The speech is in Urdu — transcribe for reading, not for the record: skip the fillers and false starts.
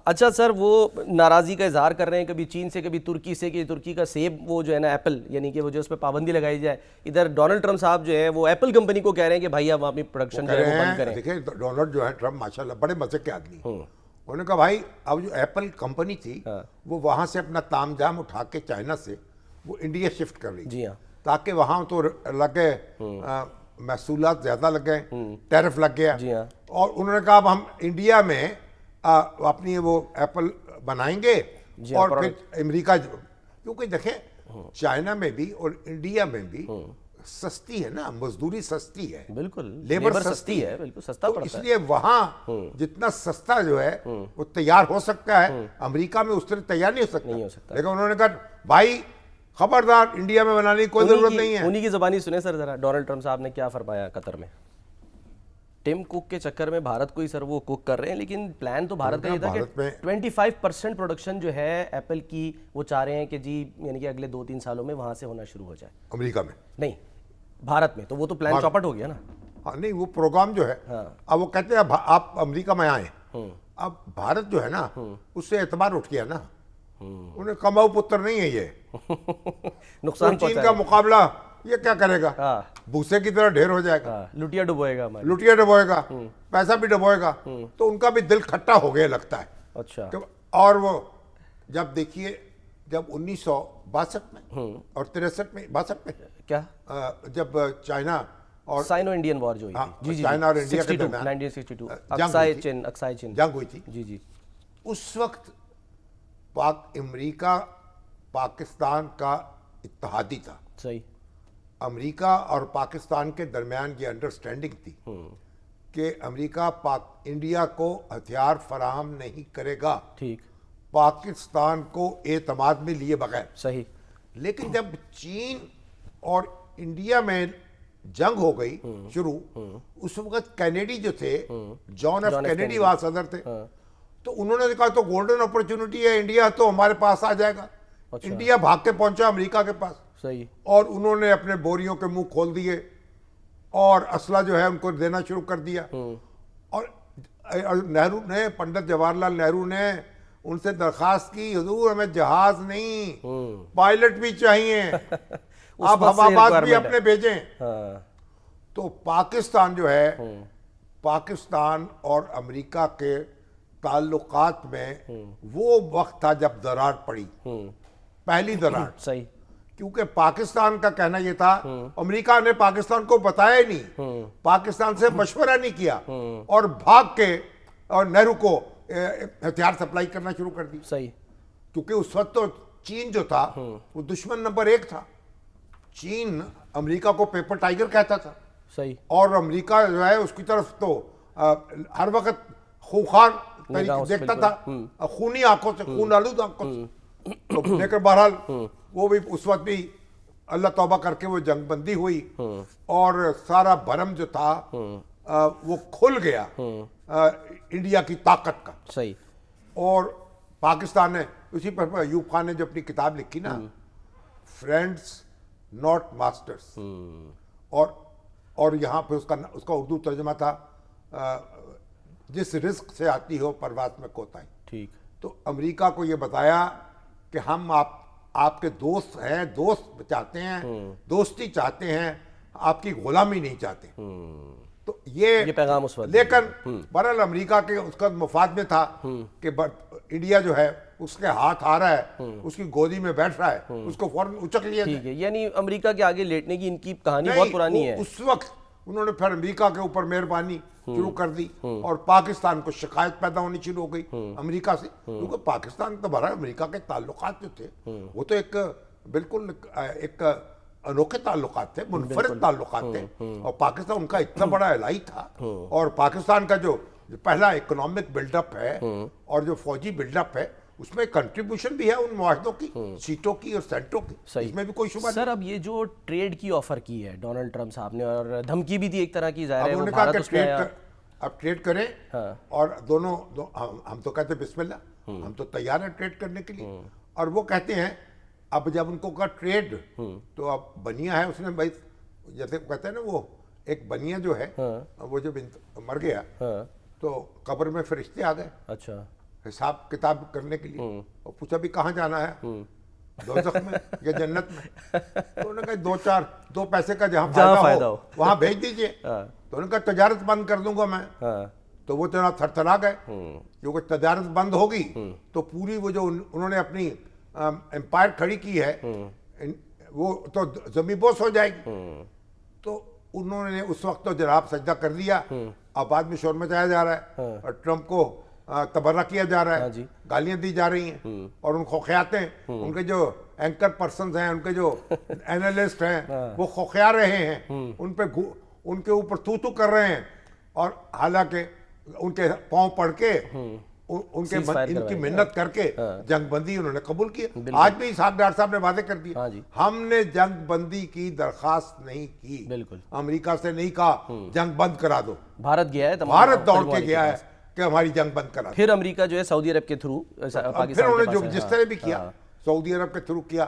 اچھا سر، وہ ناراضی کا اظہار کر رہے ہیں کبھی چین سے کبھی ترکی سے کہ ترکی کا سیب وہ جو ہے نا ایپل، یعنی کہ وہ جو اس پہ پابندی لگائی جائے. ادھر ڈونلڈ ٹرمپ صاحب جو ہے وہ ایپل کمپنی کو کہہ رہے ہیں کہ بھائی آپ اپنی پروڈکشن جو ہے وہ بند کریں. دیکھیں ڈونلڈ جو ہے ٹرمپ ماشاءاللہ بڑے مزے کے آدمی ہیں. انہوں نے کہا بھائی اب جو ایپل کمپنی تھی وہ وہاں سے اپنا تام جام اٹھا کے چائنا سے وہ انڈیا شفٹ کر رہی جی ہاں، تاکہ وہاں تو لگے محصولات زیادہ لگ گئے، ٹیرف لگ گیا. جی ہاں، اور انہوں نے کہا اب ہم انڈیا میں اپنی وہ ایپل بنائیں گے اور پھر امریکہ، کیونکہ دیکھیں چائنا میں بھی اور انڈیا میں بھی سستی ہے نا، مزدوری سستی ہے، بالکل لیبر سستی ہے، بالکل سستا تو پڑتا اس ہے. لیے وہاں جتنا سستا جو ہے وہ تیار ہو سکتا ہے، امریکہ میں اس طرح تیار نہیں ہو سکتا. لیکن انہوں نے کہا بھائی خبردار انڈیا میں بنانے کی کوئی ضرورت نہیں ہے. انہی کی زبانی سنیں سر ذرا، ڈونلڈ ٹرمپ صاحب نے کیا فرمایا قطر میں. ٹم کوک کے چکر میں بھارت کو ہی سر وہ کوک کر رہے ہیں، لیکن پلان تو بھارت کا یہ تھا کہ 25% پروڈکشن جو ہے ایپل کی وہ چاہ رہے ہیں کہ جی یعنی کہ اگلے 2-3 سالوں میں وہاں سے ہونا شروع ہو جائے. امریکہ میں نہیں، بھارت میں. تو وہ تو پلان چوپٹ ہو گیا نا. ہاں نہیں، وہ پروگرام جو ہے اب وہ کہتے ہیں آپ امریکہ میں آئیں. اب بھارت جو ہے نا اس سے اعتبار اٹھ گیا نا، انہیں کماؤ پتر نہیں ہے یہ. نقصان چین کا مقابلہ یہ کیا کرے گا، بھوسے کی طرح ڈھیر ہو جائے گا، لٹیا ڈبوئے گا، لٹیا ڈبوئے گا، پیسہ بھی ڈبوئے گا. تو ان کا بھی دل کھٹا ہو گیا لگتا ہے. اچھا. اور وہ جب دیکھیے جب 1962 میں اور 63 میں 62 میں کیا جب چائنا اور سائنو انڈین وار جو ہوئی تھی، جی چائنا اور انڈیا کے درمیان 1962 اقصائے چین جنگ ہوئی تھی، جی جی، اس وقت امریکہ پاکستان کا اتحادی تھا. صحیح. امریکہ اور پاکستان کے درمیان یہ انڈرسٹینڈنگ تھی کہ امریکہ انڈیا کو ہتھیار فراہم نہیں کرے گا، ٹھیک، پاکستان کو اعتماد میں لیے بغیر. صحیح. لیکن جب چین اور انڈیا میں جنگ ہو گئی شروع، اس وقت کینیڈی جو تھے، جان ایف کینیڈی وہاں صدر تھے، تو انہوں نے کہا تو گولڈن اپرچونٹی ہے انڈیا تو ہمارے پاس آ جائے گا. انڈیا بھاگ کے پہنچا امریکہ کے پاس. صحیح. اور انہوں نے اپنے بوریوں کے منہ کھول دیے اور اسلحہ جو ہے ان کو دینا شروع کر دیا. اور نہرو نے، پنڈت جواہر لال نہرو نے ان سے درخواست کی حضور ہمیں جہاز نہیں پائلٹ بھی چاہیے، آپ ہواباز بھی اپنے بھیجیں. تو پاکستان جو ہے، پاکستان اور امریکہ کے تعلقات میں وہ وقت تھا جب درار پڑی، پہلی درار. صحیح. کیونکہ پاکستان کا کہنا یہ تھا امریکہ نے پاکستان کو بتایا ہی نہیں، پاکستان سے مشورہ نہیں کیا اور بھاگ کے اور نہرو کو ہتھیار سپلائی کرنا شروع کر دی. صحیح. کیونکہ اس وقت تو چین جو تھا وہ دشمن نمبر 1 تھا. چین امریکہ کو پیپر ٹائگر کہتا تھا. صحیح. اور امریکہ جو ہے اس کی طرف تو ہر وقت خوخار دیکھتا تھا، خونی آنکھوں سے، خون آلود آنکھوں سے. لیکن بہرحال وہ بھی اس وقت بھی اللہ توبہ کر کے وہ جنگ بندی ہوئی اور سارا بھرم جو تھا وہ کھل گیا انڈیا کی طاقت کا. صحیح. اور پاکستان نے اسی پر ایوب خان نے جو اپنی کتاب لکھی نا، فرینڈز ناٹ ماسٹرز، اور یہاں پہ اس کا اردو ترجمہ تھا جس رزق سے آتی ہو پرواز میں کوتاہی. ٹھیک. تو امریکہ کو یہ بتایا کہ ہم آپ کے دوست ہیں، دوست چاہتے ہیں، دوستی چاہتے ہیں، آپ کی غلامی نہیں چاہتے. تو یہ پیغام اس وقت. لیکن بہرحال امریکہ کے اس کا مفاد میں تھا کہ انڈیا جو ہے اس کے ہاتھ آ رہا ہے، اس کی گودی میں بیٹھ رہا ہے، اس کو فوراً اچک لیا جائے. ٹھیک ہے. یعنی امریکہ کے آگے لیٹنے کی ان کی کہانی بہت پرانی ہے. اس وقت انہوں نے پھر امریکہ کے اوپر مہربانی شروع کر دی اور پاکستان کو شکایت پیدا ہونی شروع ہو گئی امریکہ سے. کیونکہ پاکستان تو بہرحال امریکہ کے تعلقات جو تھے وہ تو ایک بالکل ایک انوکھے تعلقات تھے، منفرد تعلقات تھے. اور پاکستان ان کا اتنا بڑا الہی تھا، اور پاکستان کا جو پہلا اکنامک بلڈ اپ ہے اور جو فوجی بلڈ اپ ہے اس میں کنٹریبیوشن بھی ہے ان معاہدوں کی، سیٹوں کی اور سینٹوں کی، اس میں بھی کوئی شبہ نہیں. سر اب یہ جو ٹریڈ کی آفر کی ہے ڈونلڈ ٹرمپ صاحب نے، اور دھمکی بھی دی ایک طرح کی، ظاہر ہے وہ بھارت اس میں آیا. اب ٹریڈ کریں اور دونوں ہم تو کہتے ہیں بسم اللہ، ہم تو تیار ہیں ٹریڈ کرنے کے لیے. اور وہ کہتے ہیں اب جب ان کو کہا ٹریڈ تو اب بنیا ہے اس نے، بھائی جیسے کہتے ہیں نا وہ ایک بنیا جو ہے وہ جب مر گیا تو قبر میں فرشتے آ گئے. اچھا. حساب کتاب کرنے کے لیے اور پوچھا بھی کہاں جانا ہے, دوزخ میں یا جنت میں؟ تو انہوں نے کہا دو پیسے کا جہاں فائدہ ہو وہاں بھیج دیجئے. تو انہوں نے کہا تجارت بند کر دوں گا میں. تو وہ جناب تھر تھرا گئے, کیونکہ تجارت بند ہوگی تو پوری وہ جو انہوں نے اپنی امپائر کھڑی کی ہے وہ تو زمین بوس ہو جائے گی. تو انہوں نے اس وقت تو جناب سجدہ کر دیا. اب بعد میں شور مچایا جا رہا ہے اور ٹرمپ کو تبرہ کیا جا رہا ہے, گالیاں دی جا رہی ہیں, اور ان خوخیاتیں ان کے جو اینکر پرسنز ہیں, ان کے جو اینالسٹ ہیں وہ خوخیا رہے ہیں, ان کے اوپر تو کر رہے ہیں, اور حالانکہ ان کے پاؤں پڑ کے ان کی محنت کر کے جنگ بندی انہوں نے قبول کی. آج بھی ڈاکٹر صاحب نے واضح کر دیا, ہم نے جنگ بندی کی درخواست نہیں کی, امریکہ سے نہیں کہا جنگ بند کرا دو. بھارت گیا ہے, بھارت دوڑ کے گیا ہے کہ ہماری جنگ بند کرا دو. پھر امریکہ جو ہے سعودی عرب کے تھرو پھر انہوں نے جو جس طرح بھی کیا سعودی عرب کے تھرو کیا.